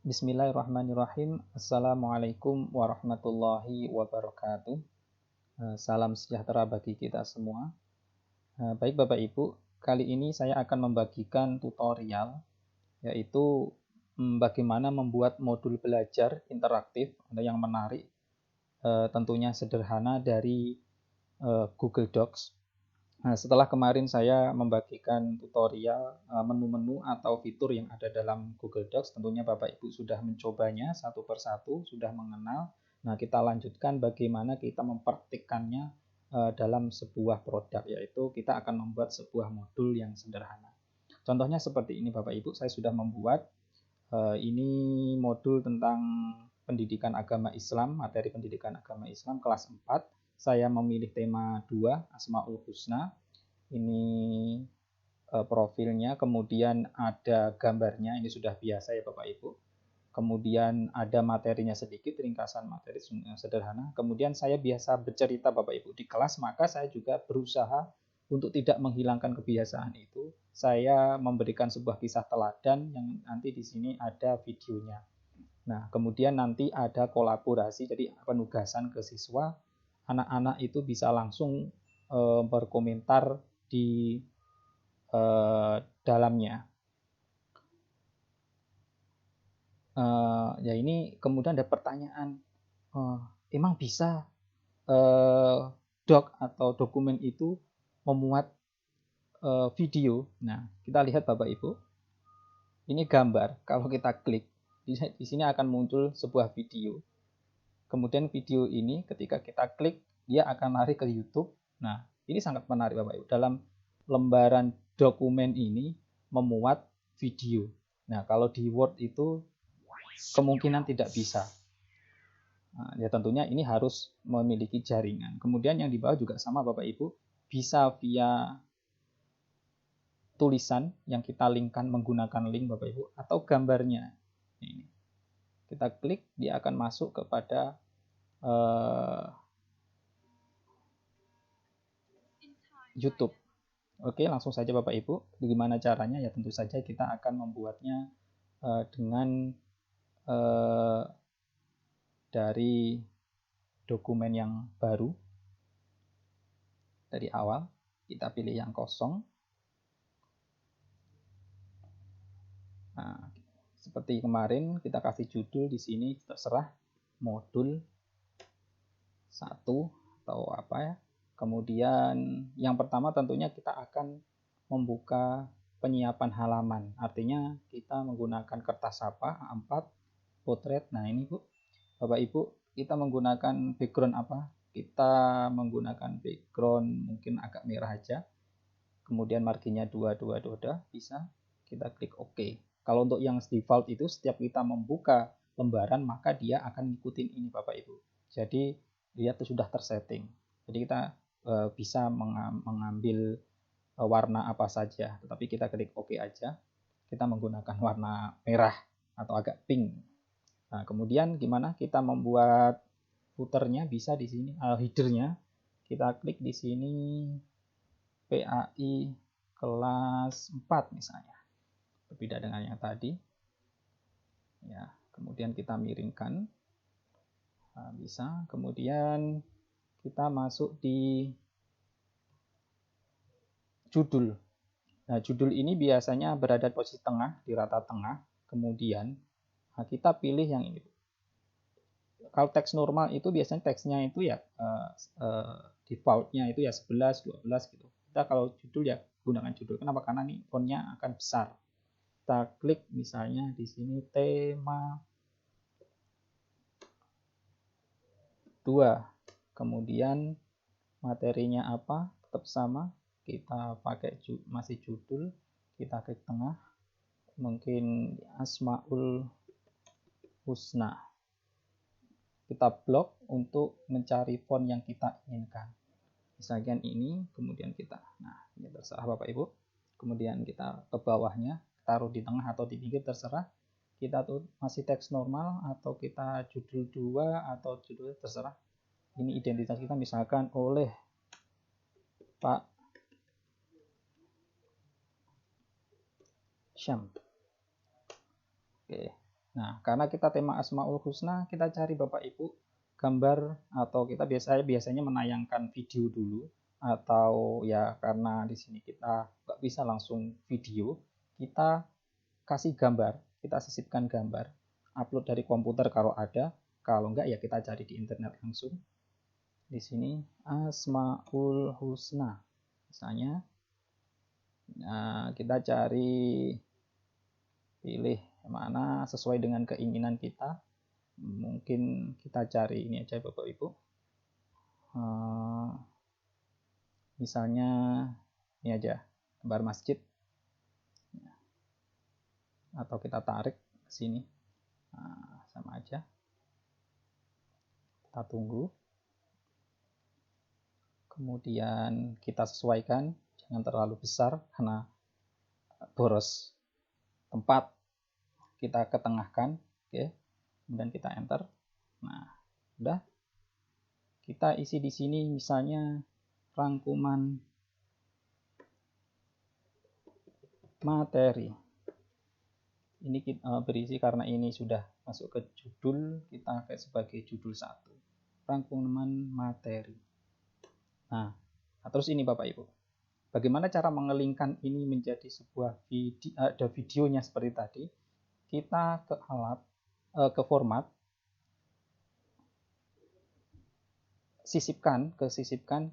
Bismillahirrahmanirrahim. Assalamualaikum warahmatullahi wabarakatuh. Salam sejahtera bagi kita semua. Baik Bapak Ibu, kali ini saya akan membagikan tutorial, yaitu bagaimana membuat modul belajar interaktif yang menarik, tentunya sederhana dari Google Docs. Setelah kemarin saya membagikan tutorial menu-menu atau fitur yang ada dalam Google Docs, tentunya Bapak Ibu sudah mencobanya satu persatu, sudah mengenal. Nah, kita lanjutkan bagaimana kita mempraktikkannya dalam sebuah produk, yaitu kita akan membuat sebuah modul yang sederhana. Contohnya seperti ini Bapak Ibu, saya sudah membuat ini modul tentang pendidikan agama Islam, materi pendidikan agama Islam kelas 4. Saya memilih tema 2, Asmaul Husna. Ini profilnya, kemudian ada gambarnya, ini sudah biasa ya Bapak Ibu. Kemudian ada materinya sedikit, ringkasan materi sederhana. Kemudian saya biasa bercerita Bapak Ibu di kelas, maka saya juga berusaha untuk tidak menghilangkan kebiasaan itu. Saya memberikan sebuah kisah teladan yang nanti di sini ada videonya. Nah, kemudian nanti ada kolaborasi, jadi penugasan ke siswa. Anak-anak itu bisa langsung berkomentar di dalamnya. Ya ini kemudian ada pertanyaan, emang bisa doc atau dokumen itu memuat video? Nah, kita lihat Bapak Ibu, ini gambar. Kalau kita klik, di sini akan muncul sebuah video. Kemudian video ini ketika kita klik, dia akan lari ke YouTube. Nah, ini sangat menarik Bapak Ibu. Dalam lembaran dokumen ini memuat video. Nah, kalau di Word itu kemungkinan tidak bisa. Nah, ya tentunya ini harus memiliki jaringan. Kemudian yang di bawah juga sama Bapak Ibu, bisa via tulisan yang kita linkkan menggunakan link Bapak Ibu, atau gambarnya. Ini. Kita klik, dia akan masuk kepada YouTube. Oke, langsung saja Bapak Ibu. Bagaimana caranya? Ya tentu saja kita akan membuatnya dengan dari dokumen yang baru. Dari awal, kita pilih yang kosong. Nah, seperti kemarin, kita kasih judul di sini, terserah modul 1 atau apa ya. Kemudian yang pertama tentunya kita akan membuka penyiapan halaman. Artinya kita menggunakan kertas apa, A4, potret. Nah ini Bu, Bapak Ibu, kita menggunakan background apa? Kita menggunakan background mungkin agak merah aja. Kemudian marginnya 2 bisa. Kita klik OK. Kalau untuk yang default itu setiap kita membuka lembaran maka dia akan ngikutin ini Bapak Ibu. Jadi lihat itu sudah tersetting. Jadi kita bisa mengambil warna apa saja, tetapi kita klik OK aja. Kita menggunakan warna merah atau agak pink. Nah, kemudian gimana kita membuat footernya? Bisa di sini, headernya. Kita klik di sini PAI kelas 4 misalnya. Berbeda dengan yang tadi. Ya, kemudian kita miringkan. Nah, bisa. Kemudian kita masuk di judul. Nah, judul ini biasanya berada di posisi tengah, di rata tengah. Kemudian kita pilih yang ini. Kalau teks normal itu biasanya teksnya itu ya defaultnya itu ya 11, 12 gitu. Kita kalau judul ya gunakan judul. Kenapa? Karena ini fontnya akan besar. Kita klik misalnya di sini tema 2. Kemudian materinya apa? Tetap sama. Kita pakai masih judul. Kita klik tengah. Mungkin Asmaul Husna. Kita blok untuk mencari font yang kita inginkan. Misalkan ini, kemudian kita, nah ini terserah Bapak Ibu. Kemudian kita ke bawahnya, taruh di tengah atau di pinggir terserah. Kita tuh masih teks normal atau kita judul 2 atau judul terserah. Ini identitas kita misalkan oleh Pak Syam. Oke. Nah, karena kita tema Asmaul Husna, kita cari Bapak Ibu gambar, atau kita biasanya menayangkan video dulu, atau ya karena di sini kita nggak bisa langsung video, kita kasih gambar, kita sisipkan gambar, upload dari komputer kalau ada, kalau enggak ya kita cari di internet langsung. Di sini Asmaul Husna, misalnya, nah, kita cari, pilih mana sesuai dengan keinginan kita. Mungkin kita cari ini aja Bapak Ibu, misalnya ini aja, gambar masjid, atau kita tarik ke sini. Nah, sama aja, kita tunggu, kemudian kita sesuaikan, jangan terlalu besar karena boros tempat, kita ketengahkan, oke, kemudian kita enter. Nah, udah, kita isi di sini misalnya rangkuman materi. Ini kita berisi, karena ini sudah masuk ke judul, kita pakai sebagai judul 1, rangkuman materi. Nah, terus ini Bapak Ibu, bagaimana cara mengelingkan ini menjadi sebuah video, ada videonya seperti tadi. Kita ke alat, ke format, sisipkan,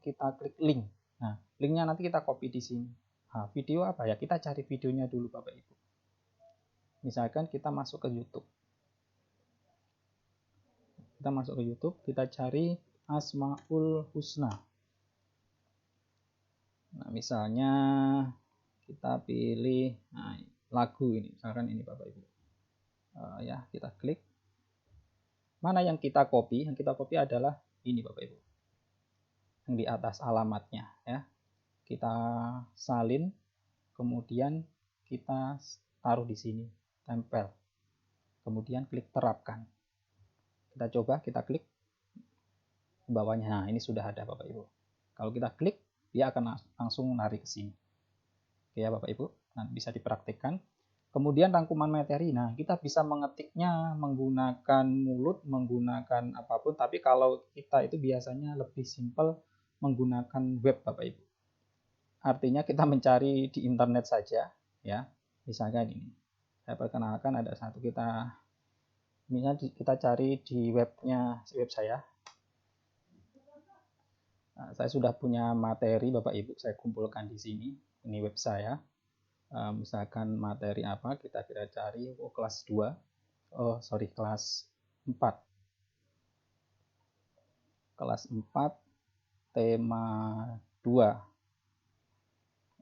kita klik link. Nah, linknya nanti kita copy di sini. Nah, video apa ya? Kita cari videonya dulu Bapak Ibu. Misalkan kita masuk ke YouTube. Kita masuk ke YouTube, kita cari Asmaul Husna. Nah, misalnya kita pilih lagu ini, misalkan ini Bapak Ibu. Ya, kita klik. Mana yang kita copy? Yang kita copy adalah ini Bapak Ibu, yang di atas alamatnya ya. Kita salin, kemudian kita taruh di sini, tempel, kemudian klik terapkan. Kita coba, kita klik ke bawahnya. Nah, ini sudah ada Bapak Ibu. Kalau kita klik, dia akan langsung narik ke sini. Oke ya Bapak Ibu, nah, bisa dipraktikkan. Kemudian rangkuman materi, nah kita bisa mengetiknya menggunakan mulut, menggunakan apapun, tapi kalau kita itu biasanya lebih simpel menggunakan web Bapak Ibu. Artinya kita mencari di internet saja ya. Misalkan ini, saya perkenalkan ada satu, misalnya kita cari di web saya. Nah, saya sudah punya materi Bapak Ibu, saya kumpulkan di sini. Ini web saya. Misalkan materi apa, kita cari, kelas 2. Kelas 4. Kelas 4, tema 2.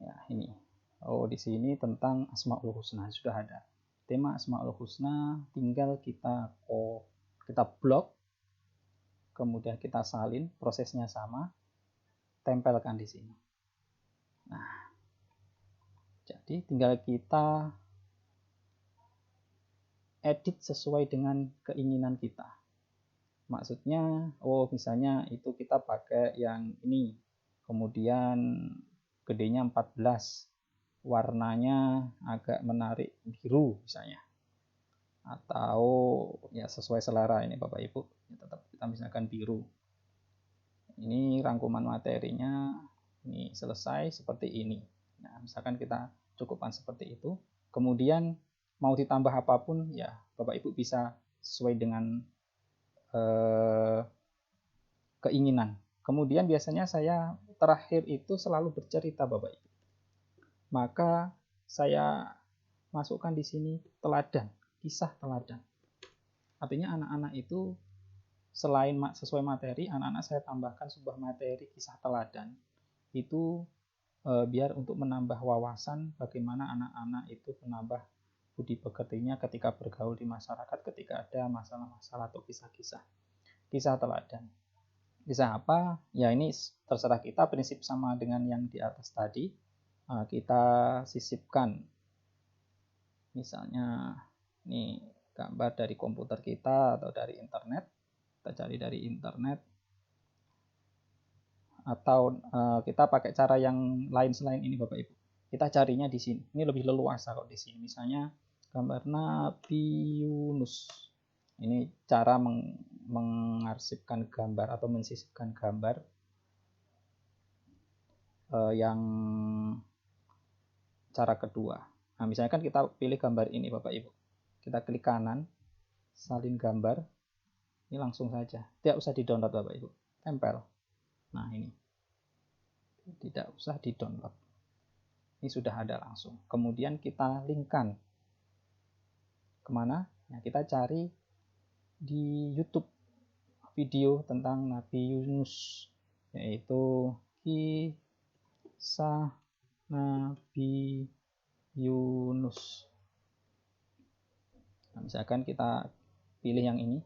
Ya, ini. Di sini tentang Asmaul Husna sudah ada. Tema Asmaul Husna, tinggal kita blok, kemudian kita salin, prosesnya sama, tempelkan di sini. Nah, jadi tinggal kita edit sesuai dengan keinginan kita. Maksudnya, misalnya itu kita pakai yang ini, kemudian gedenya 14, warnanya agak menarik biru misalnya, atau ya sesuai selera ini Bapak Ibu, ya tetap kita misalkan biru. Ini rangkuman materinya, ini selesai seperti ini. Nah, misalkan kita cukupkan seperti itu, kemudian mau ditambah apapun ya Bapak Ibu bisa sesuai dengan keinginan. Kemudian biasanya saya terakhir itu selalu bercerita Bapak Ibu. Maka saya masukkan di sini teladan, kisah teladan. Artinya anak-anak itu selain sesuai materi, anak-anak saya tambahkan sebuah materi kisah teladan. Itu biar untuk menambah wawasan bagaimana anak-anak itu menambah budi pekertinya ketika bergaul di masyarakat, ketika ada masalah-masalah atau kisah-kisah. Kisah teladan. Kisah apa? Ya ini terserah kita, prinsip sama dengan yang di atas tadi. Kita sisipkan. Misalnya ini gambar dari komputer kita atau dari internet. Kita cari dari internet. Atau kita pakai cara yang lain selain ini Bapak Ibu. Kita carinya di sini. Ini lebih leluasa kok di sini. Misalnya gambar Nabi Yunus. Ini cara mengarsipkan gambar atau mensisipkan gambar yang cara kedua. Nah, misalnya kan kita pilih gambar ini Bapak Ibu. Kita klik kanan, salin gambar. Ini langsung saja. Tidak usah di-download Bapak Ibu. Tempel. Nah, ini. Tidak usah di-download. Ini sudah ada langsung. Kemudian kita linkkan. Kemana? Nah, kita cari di YouTube video tentang Nabi Yunus, yaitu kisah Nabi Yunus. Nah, misalkan kita pilih yang ini,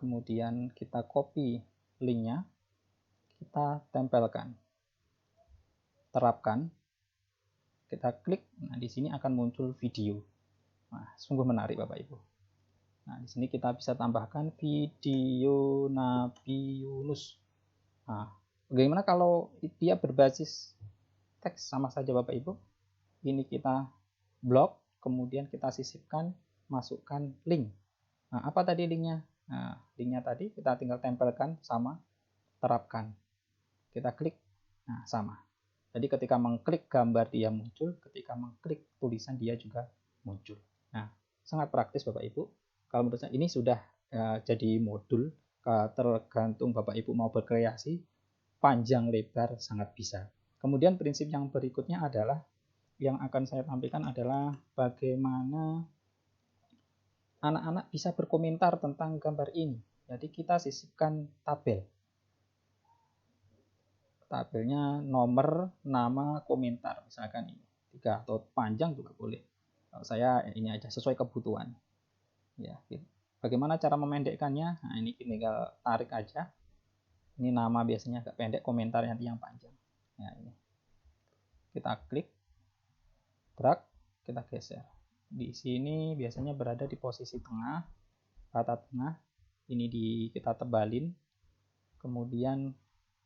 kemudian kita copy linknya, kita tempelkan, terapkan, kita klik. Nah, di sini akan muncul video. Nah, sungguh menarik Bapak Ibu. Nah, di sini kita bisa tambahkan video Nabi Yunus. Nah, bagaimana kalau dia berbasis teks? Sama saja Bapak Ibu. Ini kita blok, kemudian kita sisipkan, masukkan link. Nah, apa tadi linknya? Nah, linknya tadi kita tinggal tempelkan sama terapkan. Kita klik, nah sama. Jadi ketika mengklik gambar dia muncul, ketika mengklik tulisan dia juga muncul. Nah, sangat praktis Bapak Ibu. Kalau menurut saya ini sudah jadi modul, tergantung Bapak Ibu mau berkreasi, panjang lebar sangat bisa. Kemudian prinsip yang berikutnya adalah, yang akan saya tampilkan adalah bagaimana anak-anak bisa berkomentar tentang gambar ini. Jadi kita sisipkan tabel. Tabelnya nomor, nama, komentar. Misalkan ini 3 atau panjang juga boleh. Kalau saya ini aja sesuai kebutuhan. Ya, bagaimana cara memendekkannya? Nah, ini tinggal tarik aja. Ini nama biasanya agak pendek, komentar nanti yang panjang. Nah, ini. Kita klik, drag, kita geser. Di sini biasanya berada di posisi tengah, rata tengah. Ini kita tebalin. Kemudian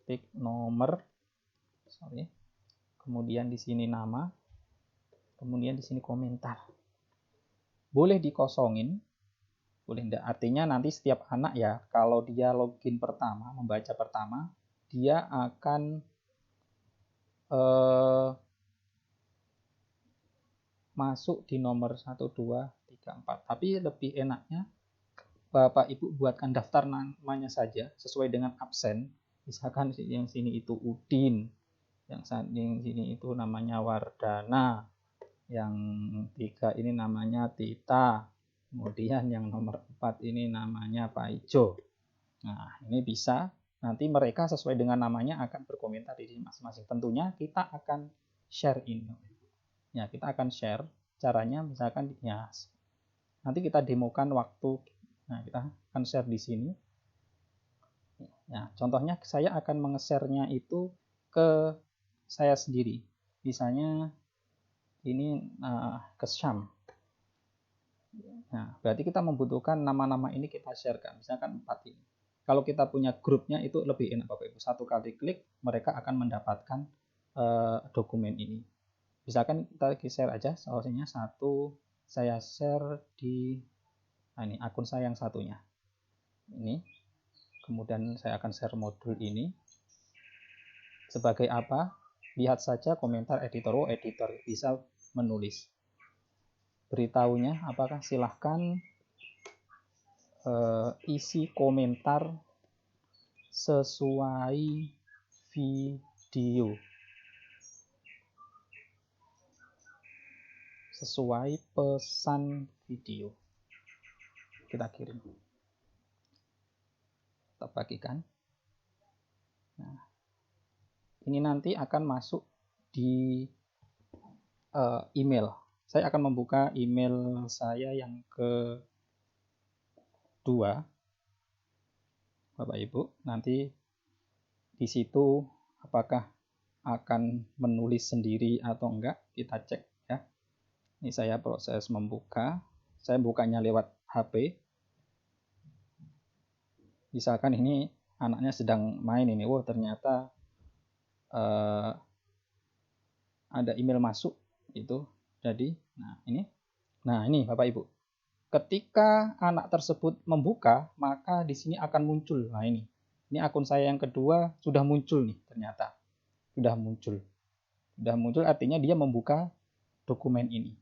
klik nomor. Kemudian di sini nama. Kemudian di sini komentar. Boleh dikosongin. Boleh enggak, artinya nanti setiap anak ya, kalau dia login pertama, membaca pertama, dia akan masuk di nomor 1, 2, 3, 4. Tapi lebih enaknya Bapak Ibu buatkan daftar namanya saja sesuai dengan absen. Misalkan yang sini itu Udin, yang sini itu namanya Wardana, yang 3 ini namanya Tita. Kemudian yang nomor 4 ini namanya Pak Ijo. Nah, ini bisa. Nanti mereka sesuai dengan namanya akan berkomentar di sini masing-masing. Tentunya kita akan share ini. Ya, kita akan share. Caranya misalkan ya, nanti kita demokan waktu. Nah, kita akan share di sini. Ya, contohnya saya akan menge-share-nya itu ke saya sendiri. Misalnya ini ke Syam. Nah, berarti kita membutuhkan nama-nama ini kita sharekan. Misalkan 4 ini. Kalau kita punya grupnya itu lebih enak Bapak Ibu. 1 kali klik mereka akan mendapatkan dokumen ini. Misalkan kita share aja soalnya 1, saya share di ini akun saya yang satunya. Ini. Kemudian saya akan share modul ini. Sebagai apa? Lihat saja komentar editor. Oh, editor bisa menulis. Beritahunya apakah? Silahkan isi komentar sesuai video, sesuai pesan video. Kita kirim, kita bagikan. Nah, ini nanti akan masuk di email. Saya akan membuka email saya yang kedua, Bapak Ibu. Nanti di situ apakah akan menulis sendiri atau enggak, kita cek ya. Ini saya proses membuka. Saya bukanya lewat HP. Misalkan ini anaknya sedang main ini. Wah, ternyata ada email masuk. Itu jadi, nah ini Bapak Ibu. Ketika anak tersebut membuka, maka di sini akan muncul. Nah ini akun saya yang kedua sudah muncul nih ternyata. Sudah muncul artinya dia membuka dokumen ini.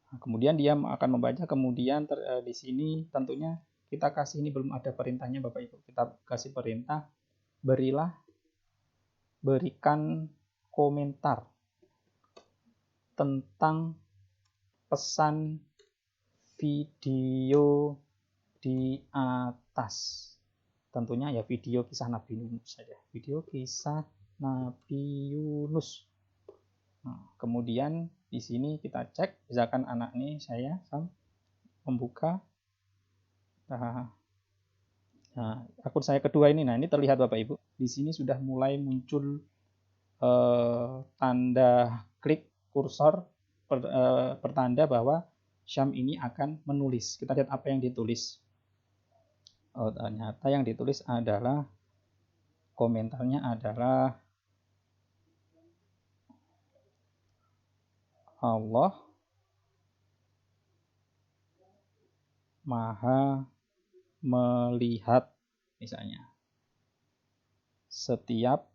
Nah, kemudian dia akan membaca, kemudian di sini tentunya kita kasih, ini belum ada perintahnya Bapak Ibu. Kita kasih perintah, berikan komentar tentang pesan video di atas. Tentunya ya video kisah Nabi Yunus saja. Video kisah Nabi Yunus. Nah, kemudian di sini kita cek, misalkan anak ini saya membuka. Nah, akun saya kedua ini, nah ini terlihat Bapak Ibu. Di sini sudah mulai muncul tanda klik kursor pertanda bahwa Syam ini akan menulis. Kita lihat apa yang ditulis. Oh, ternyata yang ditulis adalah, komentarnya adalah, Allah Maha melihat, misalnya, setiap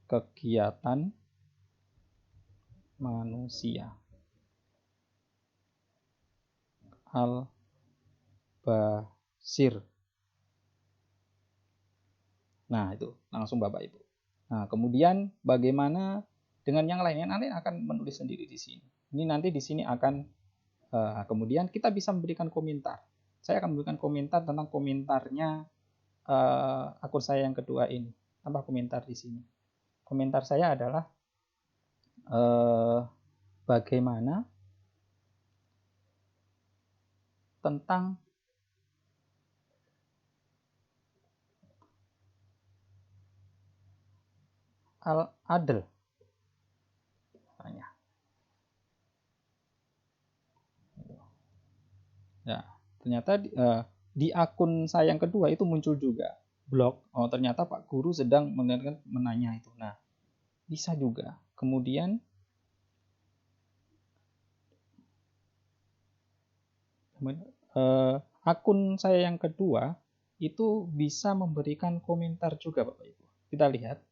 kegiatan manusia. Al-Basir. Nah, itu langsung Bapak Ibu. Nah, kemudian bagaimana dengan yang lainnya, nanti akan menulis sendiri di sini. Ini nanti di sini akan kemudian kita bisa memberikan komentar. Saya akan memberikan komentar tentang komentarnya akun saya yang kedua ini. Tambah komentar di sini. Komentar saya adalah bagaimana tentang Al-Adl. Ya, ternyata di akun saya yang kedua itu muncul juga blog. Oh, ternyata Pak Guru sedang menanya itu. Nah, bisa juga. Kemudian akun saya yang kedua itu bisa memberikan komentar juga Bapak Ibu. Kita lihat.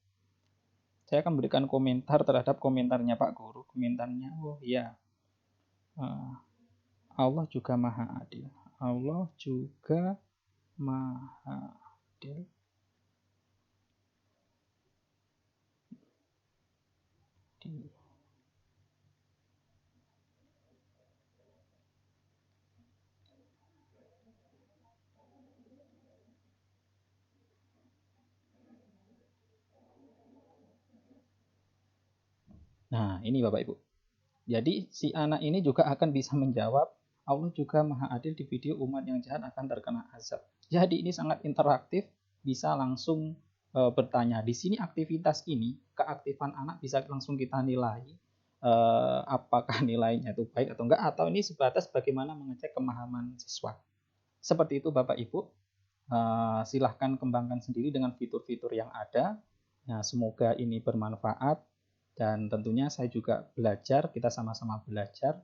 Saya akan berikan komentar terhadap komentarnya Pak Guru. Komentarnya, oh iya, Allah juga Maha Adil. Allah juga Maha Adil. Nah, ini Bapak Ibu. Jadi si anak ini juga akan bisa menjawab, Allah juga Maha Adil, di video umat yang jahat akan terkena azab. Jadi ini sangat interaktif, bisa langsung bertanya. Di sini aktivitas ini, keaktifan anak bisa langsung kita nilai apakah nilainya itu baik atau enggak, atau ini sebatas bagaimana mengecek pemahaman siswa. Seperti itu Bapak Ibu. Silahkan kembangkan sendiri dengan fitur-fitur yang ada. Nah, semoga ini bermanfaat. Dan tentunya saya juga belajar, kita sama-sama belajar.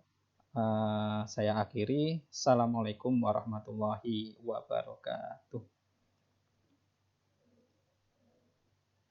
Saya akhiri. Assalamualaikum warahmatullahi wabarakatuh.